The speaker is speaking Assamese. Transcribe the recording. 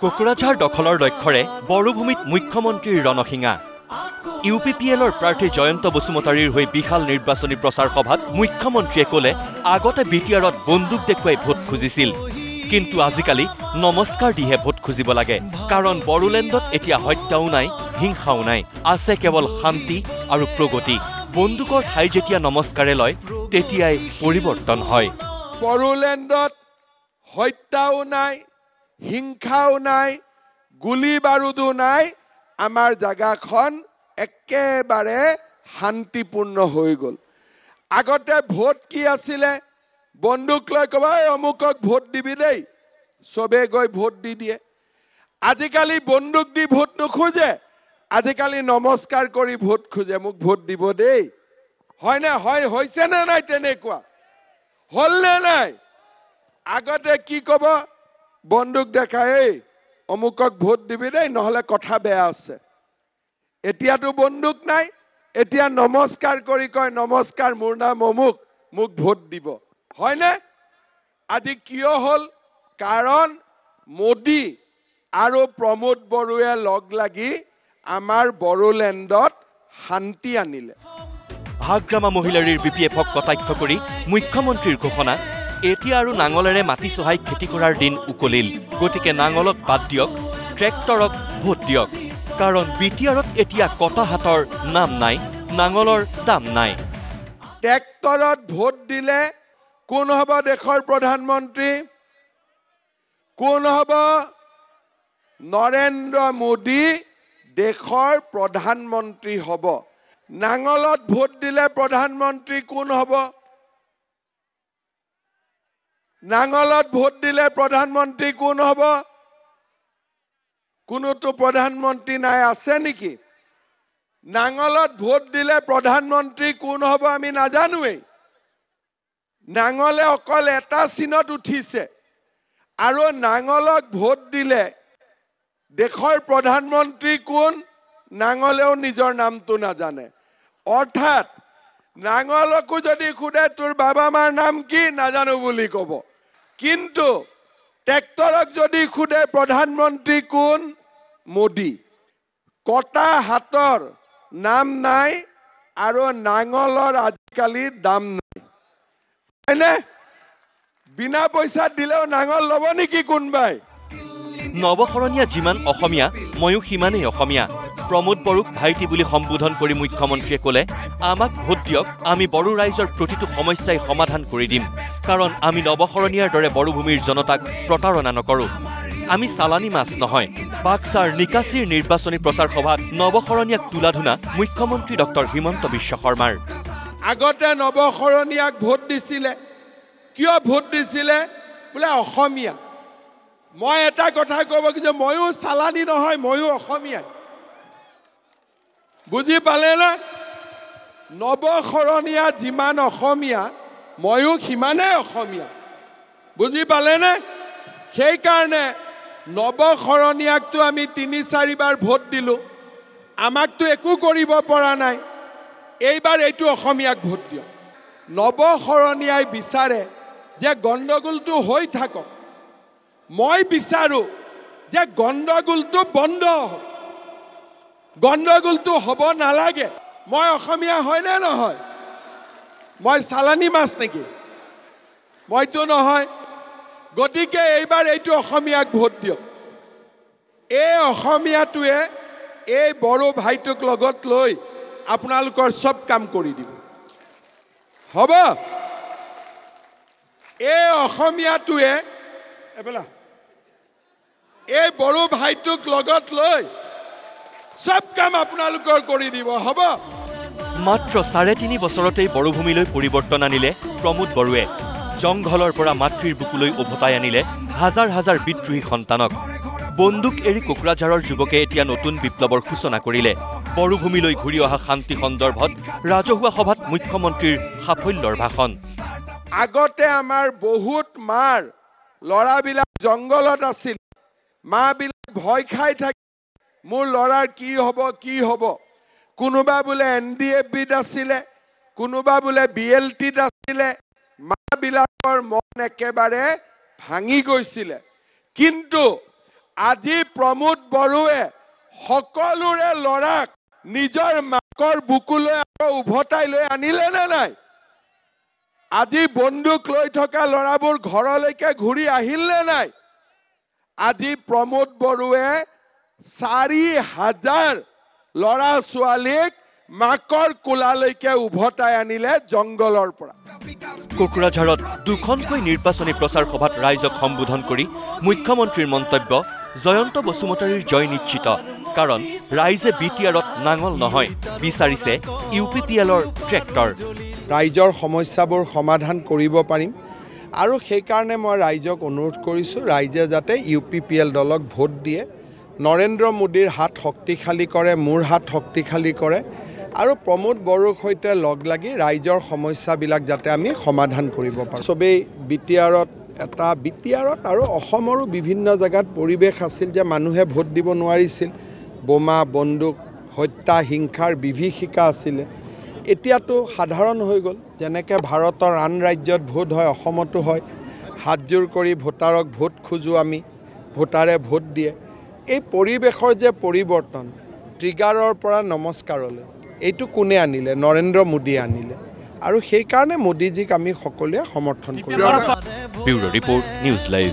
কোকৰাঝাৰ দখলৰ লক্ষ্যৰে বড়োভূমিত মুখ্যমন্ত্ৰীৰ ৰণসিঙা UPPLৰ প্ৰাৰ্থী জয়ন্ত বসুমতাৰীৰ হৈ বিশাল নিৰ্বাচনী প্ৰচাৰ সভাত মুখ্যমন্ত্ৰীয়ে ক'লে আগতে বিটিআৰত বন্দুক দেখুৱাই ভোট খুজিছিল কিন্তু আজিকালি নমস্কাৰ দিহে ভোট খুজিব লাগে কাৰণ বড়োলেণ্ডত এতিয়া হত্যাও নাই হিংসাও নাই আছে কেৱল শান্তি আৰু প্ৰগতি বন্দুকৰ ঠাই যেতিয়া নমস্কাৰে লয় তেতিয়াই পৰিৱৰ্তন হয় বড়োলেণ্ডত হত্যাও নাই হিংসাও নাই গুলি বাৰুদো নাই আমাৰ জাগাখন একেবাৰে শান্তিপূৰ্ণ হৈ গ'ল আগতে ভোট কি আছিলে বন্দুক লৈ কবাই অমুকক ভোট দিবি দেই সবে গৈ ভোট দি দিয়ে আজিকালি বন্দুক দি ভোট নখোজে আজিকালি নমস্কাৰ কৰি ভোট খোজে মোক ভোট দিব দেই হয় না হয় হৈছে না নাই তেনেকুৱা হল না নাই আগতে কি কব বন্দুক দেখাই অমুকক ভোট দিবি দেই নহলে কথা বেয়া আছে এতিয়াতো বন্দুক নাই এতিয়া নমস্কাৰ কৰি কয় নমস্কাৰ মোৰ নাম অমুক মোক ভোট দিব হয় না আজি কিয় হল কাৰণ মোদী আৰু প্ৰমোদ বড়োৱে লগ লাগি আমাৰ বড়োলেণ্ডত শান্তি আনিলে ভাগ্ৰামা মহিলাৰীৰ BPFক কটাক্ষ কৰি মুখ্যমন্ত্ৰীৰ ঘোষণা এতিয়া আৰু নাঙলেৰে মাটি চহাই খেতি কৰাৰ দিন উকলিল গতিকে নাঙলক বাদ দিয়ক ট্ৰেক্টৰক ভোট দিয়ক কাৰণ বিটিআৰত এতিয়া কটা হাতৰ নাম নাই নাঙলৰ দাম নাই ট্ৰেক্টৰত ভোট দিলে কোন হ'ব দেশৰ প্ৰধানমন্ত্ৰী কোন হ'ব নৰেন্দ্ৰ মোদী দেশৰ প্ৰধানমন্ত্ৰী হ'ব নাঙলত ভোট দিলে প্ৰধানমন্ত্ৰী কোন হ'ব নাঙলত ভোট দিলে প্ৰধানমন্ত্ৰী কোন হ'ব কোনোটো প্ৰধানমন্ত্ৰী নাই আছে নেকি নাঙলত ভোট দিলে প্ৰধানমন্ত্ৰী কোন হ'ব আমি নাজানোৱেই নাঙলে অকল এটা চিনত উঠিছে আৰু নাঙলক ভোট দিলে দেশৰ প্ৰধানমন্ত্ৰী কোন নাঙলেও নিজৰ নামটো নাজানে অৰ্থাৎ নাঙলকো যদি খুদে তোৰ বাবা মাৰ নাম কি নাজানো বুলি ক'ব কিন্তু ট্ৰেক্টৰক যদি খুদে প্ৰধানমন্ত্ৰী কোন মোদী কটা হাতৰ নাম নাই আৰু নাঙলৰ আজিকালি দাম নাই হয়নে বিনা পইচা দিলেও নাঙল ল'ব নেকি কোনবাই নৱসৰণীয়া যিমান অসমীয়া ময়ো সিমানেই অসমীয়া প্ৰমোদ বড়োক ভাইটি বুলি সম্বোধন কৰি মুখ্যমন্ত্ৰীয়ে ক'লে আমাক ভোট দিয়ক আমি বড়ো ৰাইজৰ প্ৰতিটো সমস্যাই সমাধান কৰি দিম কাৰণ আমি নৱসৰণীয়াৰ দৰে বড়োভূমিৰ জনতাক প্ৰতাৰণা নকৰোঁ আমি চালানী মাছ নহয় বাক্সাৰ নিকাচিৰ নিৰ্বাচনী প্ৰচাৰ সভাত নৱসৰণীয়াক তুলাধুনা মুখ্যমন্ত্ৰী ডক্টৰ হিমন্ত বিশ্ব শৰ্মাৰ আগতে নৱসৰণীয়াক ভোট দিছিলে কিয় ভোট দিছিলে বোলে অসমীয়া মই এটা কথা ক'ব যে ময়ো চালানী নহয় ময়ো অসমীয়া বুজি পালে না নৱসৰণীয়া যিমান অসমীয়া ময়ো সিমানে অসমীয়া বুজি পালে না সেইকাৰণে নৱসৰণীয়াকটো আমি ৩-৪ বাৰ ভোট দিলোঁ আমাকতো একো কৰিব পৰা নাই এইবাৰ এইটো অসমীয়াক ভোট দিয়ক নৱসৰণীয়াই বিচাৰে যে গণ্ডগোলটো হৈ থাকক মই বিচাৰোঁ যে গণ্ডগোলটো বন্ধ হওক গণ্ডগোলটো হ'ব নালাগে মই অসমীয়া হয় নে নহয় মই চালানী মাছ নেকি মইতো নহয় গতিকে এইবাৰ এইটো অসমীয়াক ভোট দিয়ক এই অসমীয়াটোৱে এই বড়ো ভাইটোক লগত লৈ আপোনালোকৰ সব কাম কৰি দিব হ'ব এই অসমীয়াটোৱে এবেলা এই বড়ো ভাইটোক লগত লৈ সব কাম আপোনালোকৰ কৰি দিব হ'ব মাত্ৰ ৩.৫ বছৰতেই বড়োভূমিলৈ পৰিৱৰ্তন আনিলে প্ৰমোদ বড়োৱে জংঘলৰ পৰা মাতৃৰ বুকুলৈ উভতাই আনিলে হাজাৰ হাজাৰ বিদ্ৰোহী সন্তানক বন্দুক এৰি কোকৰাঝাৰৰ যুৱকে এতিয়া নতুন বিপ্লৱৰ সূচনা কৰিলে বড়োভূমিলৈ ঘূৰি অহা শান্তি সন্দৰ্ভত ৰাজহুৱা সভাত মুখ্যমন্ত্ৰীৰ সাফল্যৰ ভাষণ আগতে আমাৰ বহুত মাৰ লৰাবিলাক জংঘলত আছিল মাবিলাক ভয় খাই থাকে মোৰ লৰাৰ কি হ'ব কোনোবা বোলে NDFBত আছিলে কোনোবা বোলে BLTত আছিলে মা বিলাকৰ মন একেবাৰে ভাঙি গৈছিলে কিন্তু আজি প্ৰমোদ বড়োৱে সকলোৰে লৰাক নিজৰ মাকৰ বুকুলৈ আকৌ উভতাই লৈ আনিলে নে নাই আজি বন্দুক লৈ থকা লৰাবোৰ ঘৰলৈকে ঘূৰি আহিল নে নাই আজি প্ৰমোদ বড়োৱে 4,000 লৰা ছোৱালীক মাকৰ কোলালৈকে উভতাই আনিলে জংগলৰ পৰা কোকৰাঝাৰত দুখনকৈ নিৰ্বাচনী প্ৰচাৰ সভাত ৰাইজক সম্বোধন কৰি মুখ্যমন্ত্ৰীৰ মন্তব্য জয়ন্ত বসুমতাৰীৰ জয় নিশ্চিত কাৰণ ৰাইজে বিটিআৰত নাঙল নহয় বিচাৰিছে ইউপিপিএলৰ ট্ৰেক্টৰ ৰাইজৰ সমস্যাবোৰ সমাধান কৰিব পাৰিম আৰু সেই কাৰণে মই ৰাইজক অনুৰোধ কৰিছো ৰাইজে যাতে ইউপিপিএল দলক ভোট দিয়ে নৰেন্দ্ৰ মোদীৰ হাত শক্তিশালী কৰে মোৰ হাত শক্তিশালী কৰে আৰু প্ৰমোদ বড়োৰ সৈতে লগ লাগি ৰাইজৰ সমস্যাবিলাক যাতে আমি সমাধান কৰিব পাৰোঁ সবেই বিটিআৰত আৰু অসমৰো বিভিন্ন জায়গাত পৰিৱেশ আছিল যে মানুহে ভোট দিব নোৱাৰিছিল বোমা বন্দুক হত্যা হিংসাৰ বিভীষিকা আছিল এতিয়াতো সাধাৰণ হৈ গ'ল যেনেকৈ ভাৰতৰ আন ৰাজ্যত ভোট হয় অসমতো হয় হাতজোৰ কৰি ভোটাৰক ভোট খোজো আমি ভোটাৰে ভোট দিয়ে এই পৰিৱেশৰ যে পৰিৱৰ্তন ট্ৰিগাৰৰ পৰা নমস্কাৰলৈ এইটো কোনে আনিলে নৰেন্দ্ৰ মোদীয়ে আনিলে আৰু সেই কাৰণে মোদীজীক আমি সকলোৱে সমৰ্থন কৰোঁ ব্যুৰ' ৰিপৰ্ট নিউজ লাইভ